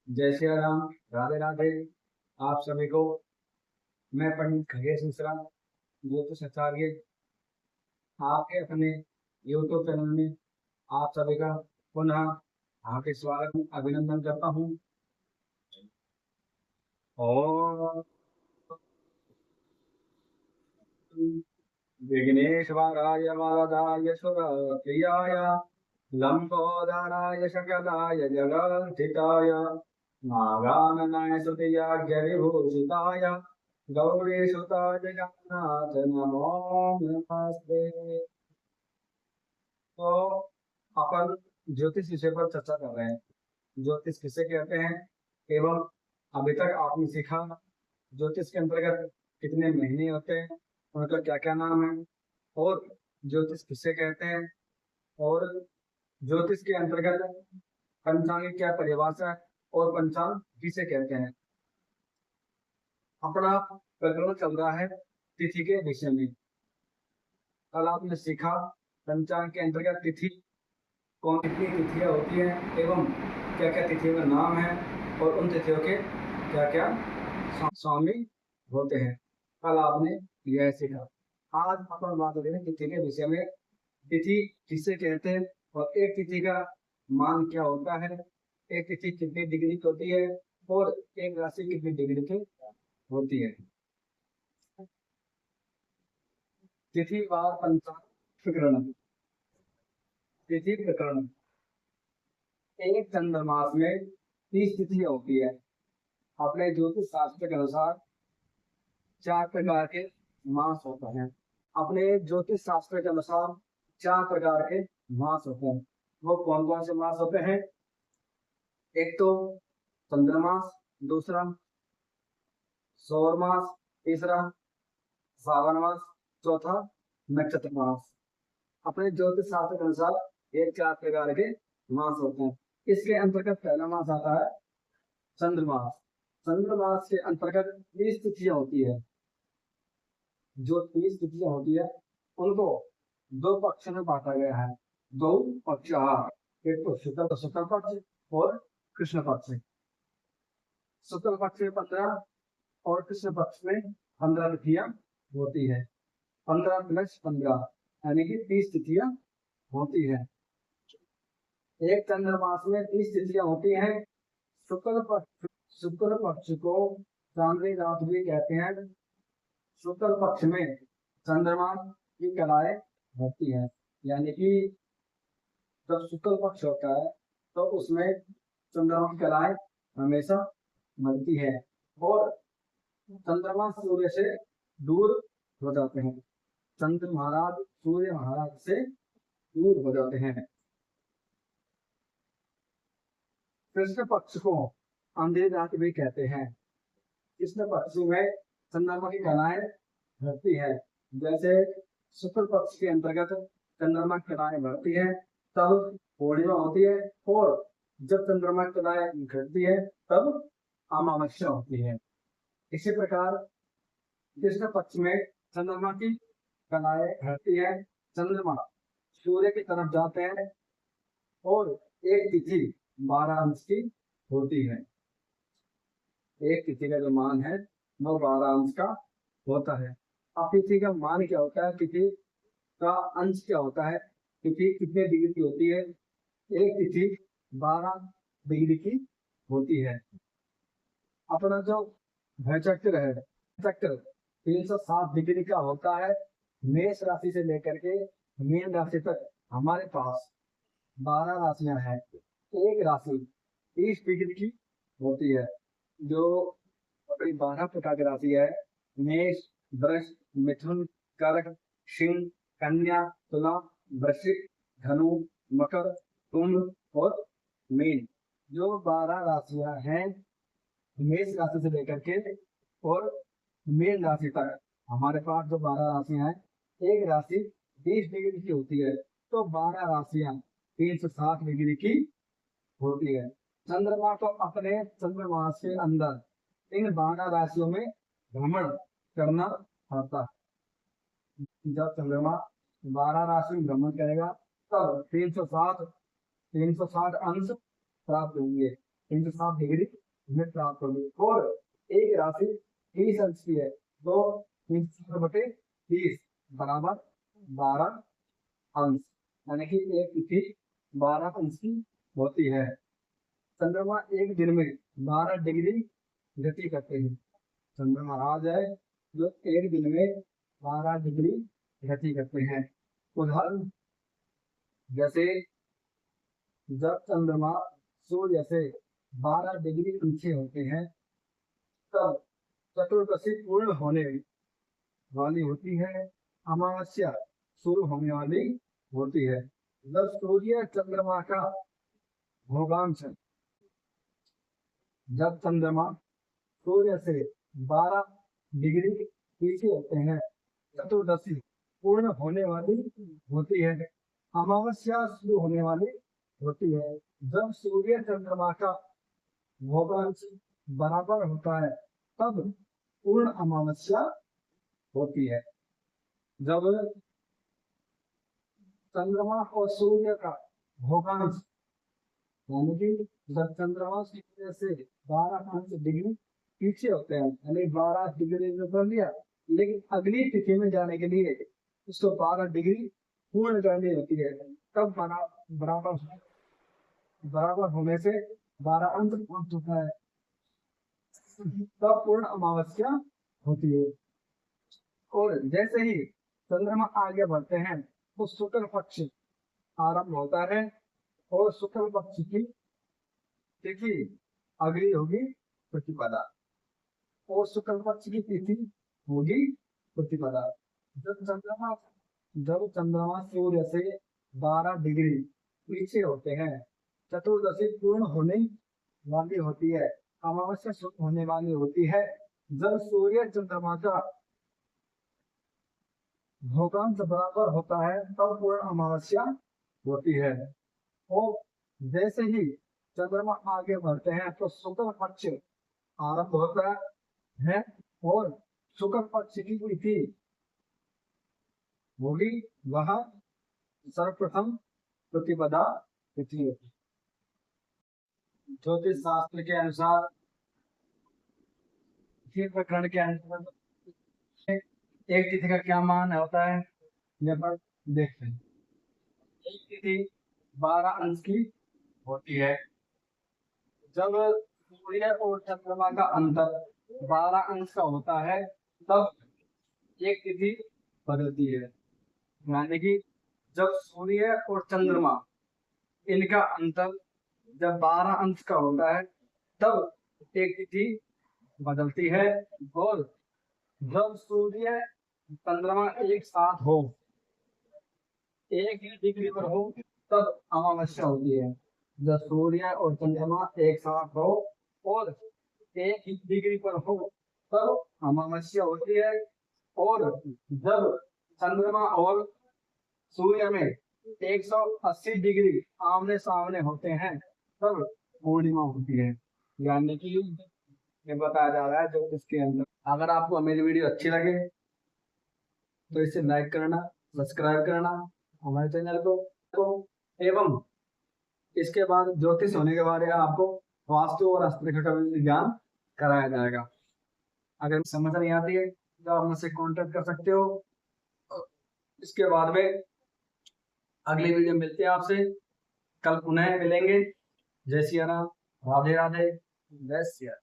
जय श्री राम। राधे राधे। आप सभी को मैं पंडित खगेश मिश्रा ज्योतिष आचार्य आपके अपने यूट्यूब चैनल में आप सभी का पुनः हार्दिक स्वागत अभिनंदन करता हूँ। ओम विघ्नेश्वराय वरदाय सुरप्रियाय लंबोदराय सकलाय जगद्धिताय नागाननाय स्तुतियाज्ञ विभूषिताय गौरीसुताय जगन्नाथ नमो नमस्ते। तो अपन ज्योतिष विषय पर चर्चा कर रहे हैं। ज्योतिष किसे कहते हैं एवं अभी तक आपने सीखा ज्योतिष के अंतर्गत कितने महीने होते हैं, उनका क्या क्या नाम है, और ज्योतिष किसे कहते हैं, और ज्योतिष के अंतर्गत पंचांग की क्या परिभाषा है और पंचांग किसे कहते हैं। अपना प्रकरण चल रहा है तिथि के विषय में। कल आपने सीखा पंचांग के अंतर्गत तिथि कौन कितनी तिथियां होती हैं एवं क्या क्या तिथियों का नाम है और उन तिथियों के क्या क्या स्वामी होते हैं। कल आपने यह सीखा। आज अपन बात करेंगे तिथि के विषय में। तिथि किसे कहते हैं और एक तिथि का मान क्या होता है, एक तिथि कितनी डिग्री की होती है और एक राशि कितनी डिग्री की होती है। तिथि वार पंचांग प्रकरण। तिथि प्रकरण। एक चंद्रमास में 30 तिथियां होती है। अपने ज्योतिष शास्त्र के अनुसार 4 प्रकार के मास होते हैं। अपने ज्योतिष शास्त्र के अनुसार 4 प्रकार के मास होते हैं। वो कौन कौन से मास होते हैं? एक तो चंद्रमास, दूसरा सौर मास, तीसरा सावन मास, चौथा नक्षत्र मास। अपने ज्योतिष शास्त्र के अनुसार ये 4 प्रकार के मास होते हैं। इसके अंतर्गत पहला मास आता है चंद्रमास। चंद्रमास के अंतर्गत 30 तिथियां होती है। जो 30 तिथियां होती है उनको 2 पक्ष में बांटा गया है। 2 पक्ष, एक तो शुक्ल पक्ष और कृष्ण पक्ष। शुक्ल पक्ष में 15 और कृष्ण पक्ष में 15 तिथियां होती है। 15 + 15 यानी कि 30 तिथियां होती है। एक चंद्रमास में 30 तिथियां होती हैं। शुक्ल पक्ष को चांद्री रात भी कहते हैं। शुक्ल पक्ष में चंद्रमा की कलाएं होती है, यानी कि जब शुक्ल पक्ष होता है तो उसमें चंद्रमा की कलाएं हमेशा बनती है और चंद्रमा सूर्य से दूर हो जाते हैं। चंद्र महाराज सूर्य महाराज से दूर हो जाते हैं। कृष्ण पक्ष को अंधेरी रात भी कहते हैं। कृष्ण पक्ष में चंद्रमा की कलाएं बढ़ती है। जैसे शुक्ल पक्ष के अंतर्गत चंद्रमा की कलाएं बढ़ती है तब पूर्णिमा होती है, और जब चंद्रमा की कलाएं घटती है तब अमावस्या होती है। इसी प्रकार कृष्ण पक्ष में चंद्रमा की कलाएं घटती है, चंद्रमा सूर्य की तरफ जाते हैं और एक तिथि 12 अंश की होती है। एक तिथि का जो मान है वो 12 अंश का होता है। अब तिथि का मान क्या होता है, तिथि का अंश क्या होता है, तिथि कितने डिग्री की होती है? एक तिथि 12 डिग्री की होती है। अपना जो चक्र है, चक्र 360 डिग्री का होता है। मेष राशि से लेकर के मीन राशि तक हमारे पास 12 राशियां हैं। एक राशि 30 डिग्री की होती है। जो 12 प्रकार की राशि है, मेष, वृष, मिथुन, कर्क, सिंह, कन्या, तुला, वृश्चिक, धनु, मकर, कुंभ और मीन। जो 12 राशियां हैं मेष राशि से लेकर के और मीन राशि तक हमारे पास जो 12 राशियां हैं, एक राशि 20 डिग्री की होती है तो 12 राशियां 360 डिग्री की होती है। चंद्रमा को अपने चंद्रमास के अंदर इन 12 राशियों में भ्रमण करना पड़ता है। जब चंद्रमा 12 राशि में भ्रमण करेगा तब 360 अंश प्राप्त होंगे। 160 डिग्री में प्राप्त होगी। और एक राशि 30 अंश की है तो 360/30 बराबर 12 अंश, यानी कि एक तिथि 12 अंश की होती है। चंद्रमा एक दिन में 12 डिग्री गति करते हैं। चंद्रमा आ जाए जो एक दिन में 12 डिग्री गति करते हैं। उदाहरण जैसे जब चंद्रमा सूर्य से 12 डिग्री पीछे होते हैं तब चतुर्दशी पूर्ण होने वाली होती है, अमावस्या शुरू होने वाली होती है। जब सूर्य चंद्रमा का भोगांश, जब चंद्रमा सूर्य से 12 डिग्री पीछे होते हैं चतुर्दशी पूर्ण होने वाली होती है, अमावस्या शुरू होने वाली होती है। जब सूर्य चंद्रमा का भोगांश बराबर होता है तब पूर्ण अमावस्या होती है। जब चंद्रमा और सूर्य का भोगांश, यानी कि जब चंद्रमा सूर्य से 12 डिग्री पीछे होते हैं, यानी 12 डिग्री में कर लिया, लेकिन अगली तिथि में जाने के लिए उसको 12 डिग्री पूर्ण करनी होती है, तब बराबर बराबर होने से 12 अंक पहुंच चुका है तब पूर्ण अमावस्या होती है। और जैसे ही चंद्रमा आगे बढ़ते हैं तो शुक्ल पक्ष आरंभ होता है और शुक्ल पक्ष की तिथि अगली होगी प्रतिपदा और शुक्ल पक्ष की तिथि होगी प्रतिपदा। जब चंद्रमा सूर्य से 12 डिग्री पीछे होते हैं चतुर्दशी पूर्ण होने वाली होती है, अमावस्या शुरू होने वाली होती है। जब सूर्य चंद्रमा का भोगांश बराबर होता है तब पूर्ण अमावस्या होती है। और जैसे ही चंद्रमा आगे बढ़ते हैं तो शुक्ल पक्ष आरंभ होता है और शुक्ल पक्ष की तिथि होगी वह सर्वप्रथम प्रतिपदा तिथि होती। ज्योतिष शास्त्र के अनुसार प्रकरण के अनुसार एक तिथि का क्या मान होता है यहाँ पर देखते हैं। एक तिथि 12 अंश की होती है। जब सूर्य और चंद्रमा का अंतर 12 अंश का होता है तब एक तिथि बदलती है, यानी कि जब सूर्य और चंद्रमा इनका अंतर जब 12 अंश का होता है तब एक तिथि बदलती है। और जब सूर्य चंद्रमा एक साथ हो, एक ही डिग्री पर हो तब अमावस्या होती है। जब सूर्य और चंद्रमा एक साथ हो और एक ही डिग्री पर हो तब अमावस्या होती है। और जब चंद्रमा और सूर्य में 180 डिग्री आमने सामने होते हैं तब पूर्णिमा होती है, यानी कि ये बताया जा रहा है ज्योतिष के अंदर। अगर आपको मेरी वीडियो अच्छी लगे तो इसे लाइक करना, सब्सक्राइब करना हमारे चैनल को एवं इसके बाद ज्योतिष होने के बारे में आपको वास्तु और हस्तरेखा का भी ज्ञान कराया जाएगा। अगर समझ नहीं आती है तो आप मुझसे कांटेक्ट कर सकते हो। इसके बाद में अगली वीडियो मिलती है आपसे, कल पुनः मिलेंगे। जय सिया राम, राधे राधे, जय सिया।